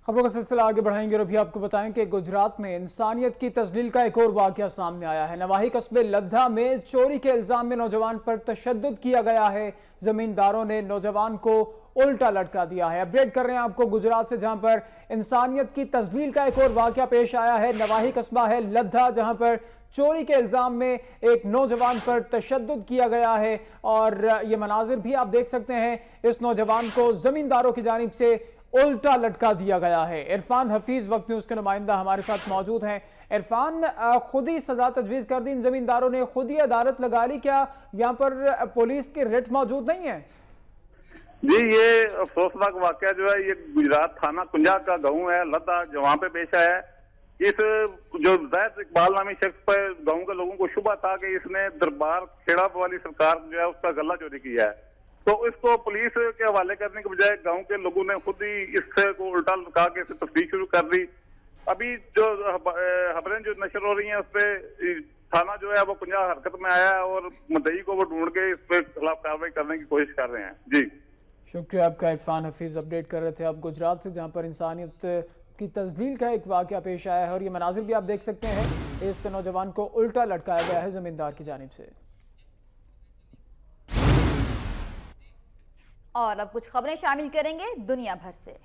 खबरों का सिलसिला आगे बढ़ाएंगे और अभी आपको बताएं कि गुजरात में इंसानियत की तस्लील का एक और वाकया सामने आया है। नवाही कस्बे लद्दा में चोरी के इल्जाम में नौजवान पर तशद्दुद किया गया है। जमींदारों ने नौजवान को उल्टा लटका दिया है। अपडेट कर रहे हैं आपको गुजरात से, जहां पर इंसानियत की तस्लील का एक और वाकया पेश आया है। नवाही कस्बा है लद्दा, जहां पर चोरी के इल्जाम में एक नौजवान पर तशद्दुद किया गया है और ये मनाजिर भी आप देख सकते हैं। इस नौजवान को जमींदारों की जानिब से उल्टा लटका दिया गया है। इरफान हफीज वक्त न्यूज के नुमाइंदा हमारे साथ मौजूद हैं। इरफान, खुद ही सजा तजवीज कर दी इन जमींदारों ने, खुद ही अदालत लगा ली, क्या यहाँ पर पुलिस की रिट मौजूद नहीं है? जी, ये अफसोसनाक वाकया जो है ये गुजरात थाना कुंजा का गांव है लद्दा, जो वहां पे पेश आया है। इस जो जैद इकबाल नामी शख्स पर गांव के लोगों को शुबा था कि इसने दरबार खेड़ा वाली सरकार जो है उसका गला चोरी किया है, तो इसको पुलिस के हवाले करने के बजाय गांव के लोगों ने खुद ही इससे को उल्टा लगा के इसे तफ्तीश शुरू कर दी। अभी जो खबरें जो नशर हो रही हैं उस पर थाना जो है वो कुंजा हरकत में आया है और मुद्दई को वो ढूंढ के इस पे खिलाफ कार्रवाई करने की कोशिश कर रहे हैं। जी शुक्रिया आपका इरफान हफीज, अपडेट कर रहे थे आप गुजरात से, जहां पर इंसानियत की तस्लील का एक वाकया पेश आया है और ये मनाजिर भी आप देख सकते हैं। इस नौजवान को उल्टा लटकाया गया है जमींदार की जानिब से। और अब कुछ खबरें शामिल करेंगे दुनिया भर से।